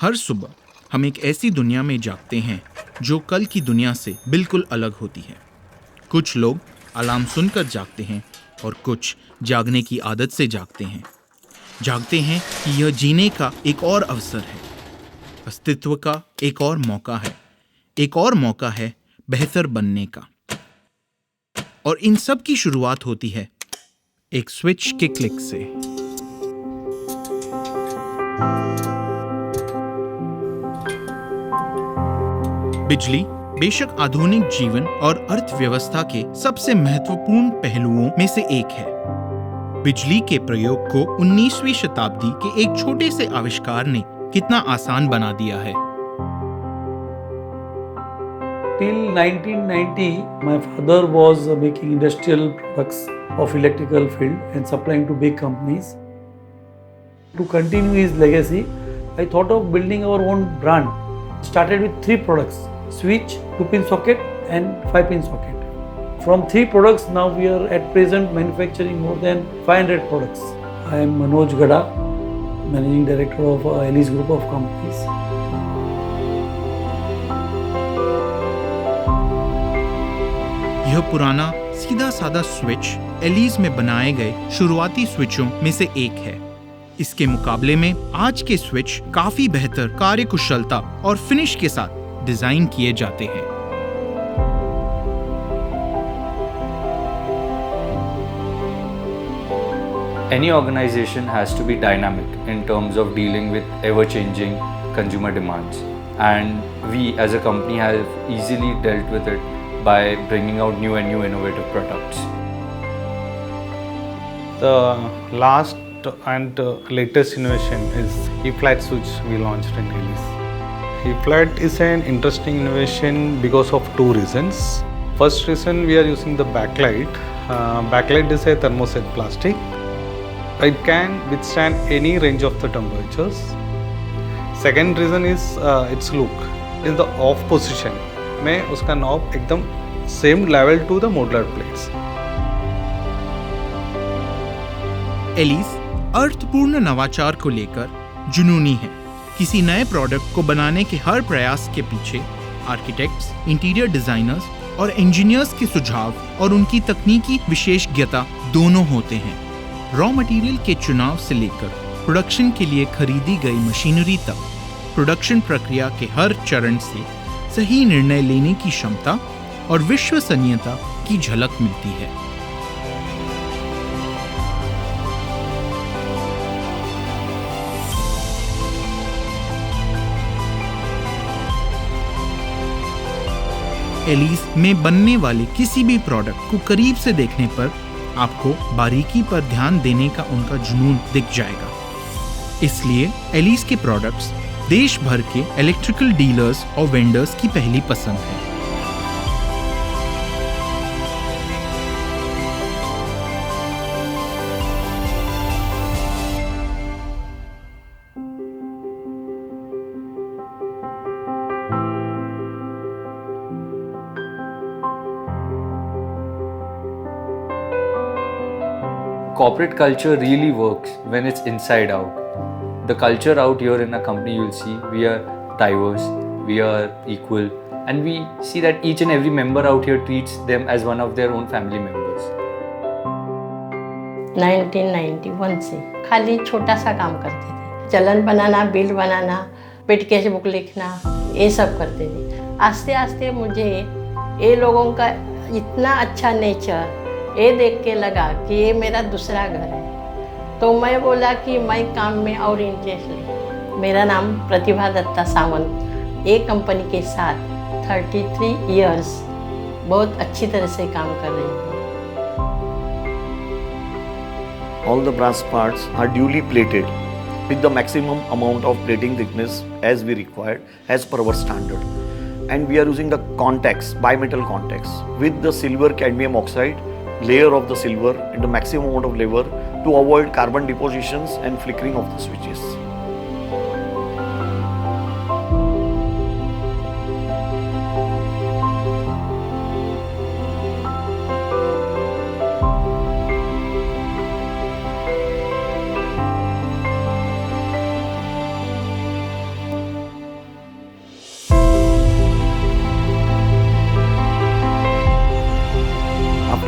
हर सुबह हम एक ऐसी दुनिया में जागते हैं जो कल की दुनिया से बिल्कुल अलग होती है। कुछ लोग अलार्म सुनकर जागते हैं और कुछ जागने की आदत से जागते हैं कि यह जीने का एक और अवसर है, अस्तित्व का एक और मौका है बेहतर बनने का। और इन सब की शुरुआत होती है एक स्विच के क्लिक से। बिजली बेशक आधुनिक जीवन और अर्थव्यवस्था के सबसे महत्वपूर्ण पहलुओं में से एक है। बिजली के प्रयोग को 19वीं शताब्दी के एक छोटे से आविष्कार ने कितना आसान बना दिया है। Till 1990, my father was making industrial products of electrical field and supplying to big companies. To continue his legacy, I thought of building our own brand. Started with 3 products: switch, 2-pin socket and 5-pin socket. From 3 products, now we are at present manufacturing more than 500 products. I am Manoj Gada, Managing Director of Elise Group of Companies. यह पुराना सीधा साधा switch allies में बनाए गए शुरुआती स्विचों में से एक है। इसके मुकाबले में आज के स्विच काफी बेहतर कार्यकुशलता और फिनिश के साथ डिजाइन किए जाते हैं। Any organization has to be dynamic in terms of dealing with ever-changing consumer demands, and we as a company have easily dealt with it by bringing out new and new innovative products. The last and latest innovation is E-Flat switch we launched in Elise. E-Flat is an interesting innovation because of 2 reasons. First reason, we are using the backlight. Backlight is a thermoset plastic. It can withstand any range of the temperatures. Second reason is its look. In the off position में उसका knob एकदम same level to the modular plates. एलीज अर्थपूर्ण नवाचार को लेकर जुनूनी है। किसी नए प्रोडक्ट को बनाने के हर प्रयास के पीछे आर्किटेक्ट्स, इंटीरियर डिजाइनर्स और इंजीनियर्स के सुझाव और उनकी तकनीकी विशेषज्ञता दोनों होते हैं। रॉ मटेरियल के चुनाव से लेकर प्रोडक्शन के लिए खरीदी गई मशीनरी तक, प्रोडक्शन प्रक्रिया के हर चरण से सही निर्णय लेने की क्षमता और विश्वसनीयता की झलक मिलती है। एलीज में बनने वाले किसी भी प्रोडक्ट को करीब से देखने पर आपको बारीकी पर ध्यान देने का उनका जुनून दिख जाएगा। इसलिए एलीज के प्रोडक्ट्स देश भर के इलेक्ट्रिकल डीलर्स और वेंडर्स की पहली पसंद है। Corporate culture really works when it's inside out. The culture out here in a company, you'll see we are diverse, we are equal, and we see that each and every member out here treats them as one of their own family members. 1991 से खाली छोटा सा काम करते थे, चलन बनाना, bill बनाना, पेटिकेज book लिखना, ये सब करते थे। आस्ते आस्ते मुझे ये लोगों का इतना अच्छा नेचर ये देख के लगा कि ये मेरा दूसरा घर है। तो मैं बोला कि मैं काम में और इंटरेस्ट ले। मेरा नाम प्रतिभा दत्ता सावंत, एक कंपनी के साथ 33 इयर्स बहुत अच्छी तरह से काम कर रही हूँ। All the brass parts are duly plated with the maximum amount of plating thickness as we required as per our standard. And we are using the contacts, bimetal contacts with the silver cadmium oxide layer of the silver and the maximum amount of lever to avoid carbon depositions and flickering of the switches.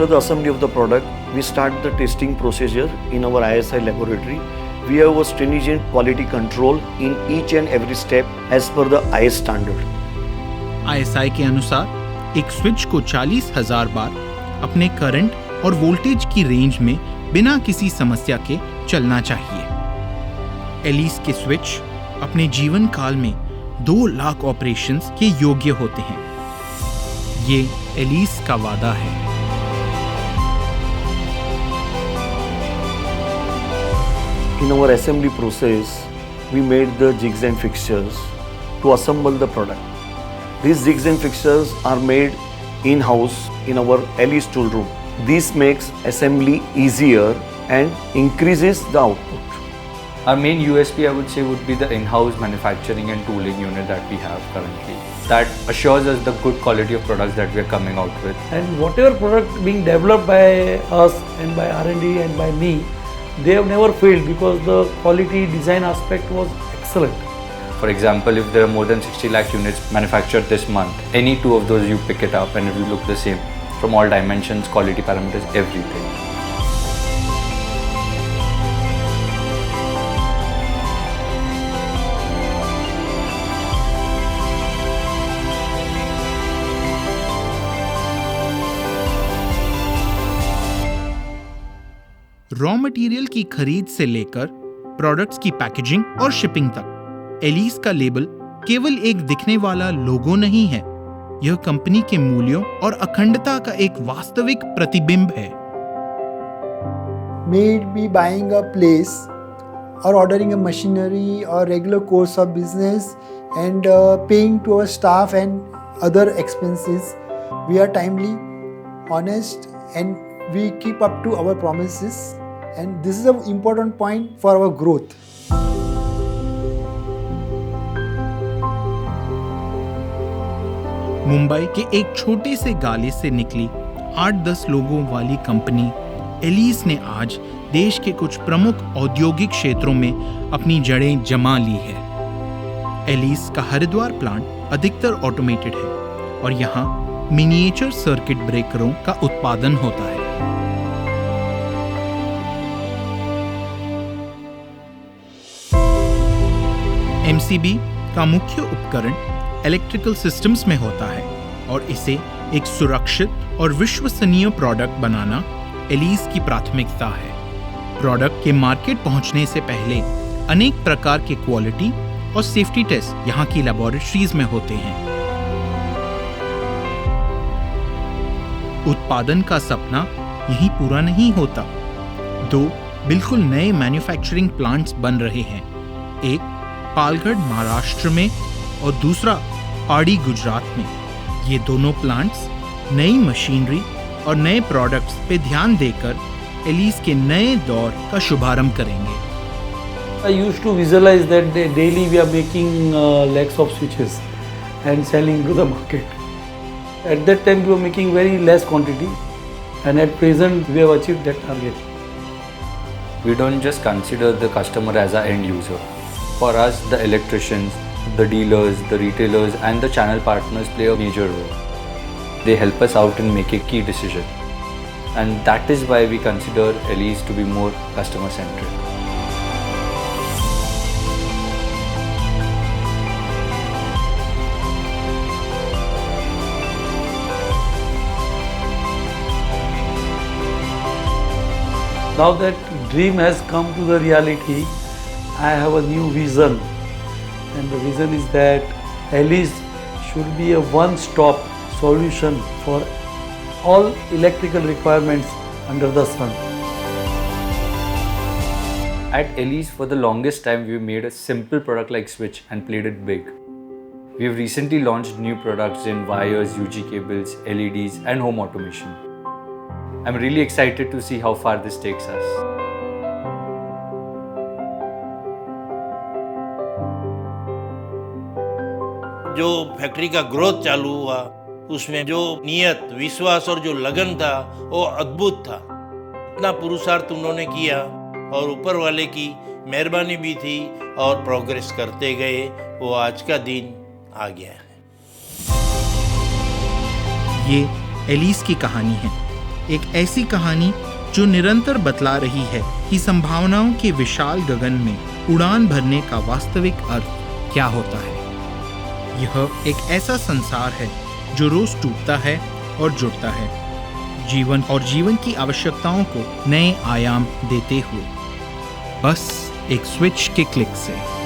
After the assembly of the product, we start the testing procedure in our ISI laboratory. We have a stringent quality control in each and every step as per the IS standard. ISI के अनुसार एक switch को 40,000 बार अपने current और voltage की range में बिना किसी समस्या के चलना चाहिए। एलिस के स्विच अपने जीवन काल में 2 लाख ऑपरेशंस के योग्य होते हैं। ये एलिस का वादा है। In our assembly process, we made the jigs and fixtures to assemble the product. These jigs and fixtures are made in-house in our Ellis tool room. This makes assembly easier and increases the output. Our main USP, I would say, would be the in-house manufacturing and tooling unit that we have currently. That assures us the good quality of products that we are coming out with. And whatever product being developed by us and by R&D and by me, they have never failed because the quality design aspect was excellent. For example, if there are more than 60 lakh units manufactured this month, any 2 of those you pick it up and it will look the same from all dimensions, quality parameters, everything. Raw material की खरीद से लेकर products की packaging और shipping तक Alice का label केवल एक दिखने वाला लोगो नहीं है, यह कंपनी के मूल्यों और अखंडता का एक वास्तविक प्रतिबिंब है। May it be buying a place or ordering a machinery or regular course of business and paying to our staff and other expenses, we are timely, honest, and we keep up to our promises, and this is an important point for our growth. Mumbai के एक छोटे से गाले से निकली 8-10 लोगों वाली company Alice ने आज देश के कुछ प्रमुख औद्योगिक क्षेत्रों में अपनी जड़ें जमा ली है। एलिस का हरिद्वार प्लांट अधिकतर ऑटोमेटेड है और यहाँ मिनिएचर सर्किट ब्रेकरों का उत्पादन होता है। एमसीबी का मुख्य उपकरण इलेक्ट्रिकल सिस्टम्स में होता है और इसे एक सुरक्षित और विश्वसनीय प्रोडक्ट बनाना एलिस की प्राथमिकता है। प्रोडक्ट के मार्केट पहुंचने से पहले अनेक प्रकार के क्वालिटी और सेफ्टी टेस्ट यहाँ की लैबोरेटरीज में होते हैं। उत्पादन का सपना यही पूरा नहीं होता। 2 बिल्कुल नए मैन्युफैक्चरिंग प्लांट्स बन रहे हैं, एक पालगढ़ महाराष्ट्र में और दूसरा पाड़ी गुजरात में। ये दोनों प्लांट्स नई मशीनरी और नए प्रोडक्ट्स पे ध्यान देकर एलिस के नए दौर का शुभारंभ करेंगे। I used to visualize that daily we are making lakhs of switches and selling to the market. At that time we were making very less quantity, and at present we have achieved that target. We don't just consider the customer as our end user. For us, the electricians, the dealers, the retailers and the channel partners play a major role. They help us out in making key decisions. And that is why we consider Elise to be more customer centric. Now that dream has come to the reality, I have a new vision, and the vision is that Ellis should be a one-stop solution for all electrical requirements under the sun. At Elise, for the longest time, we made a simple product like switch and played it big. We have recently launched new products in wires, UG cables, LEDs and home automation. I'm really excited to see how far this takes us. जो factory का growth चालू हुआ उसमें जो नियत, विश्वास और जो लगन था वो अद्भुत था। इतना पुरुषार्थ उन्होंने किया और ऊपर वाले की मेहरबानी भी थी और प्रोग्रेस करते गए, वो आज का दिन आ गया है। ये एलिस की कहानी है, एक ऐसी कहानी जो निरंतर बतला रही है कि संभावनाओं के विशाल गगन में उड़ान भरने का वास्तविक अर्थ क्या होता है। यह एक ऐसा संसार है जो रोज टूटता है और जुड़ता है, जीवन और जीवन की आवश्यकताओं को नए आयाम देते हुए, बस एक स्विच के क्लिक से।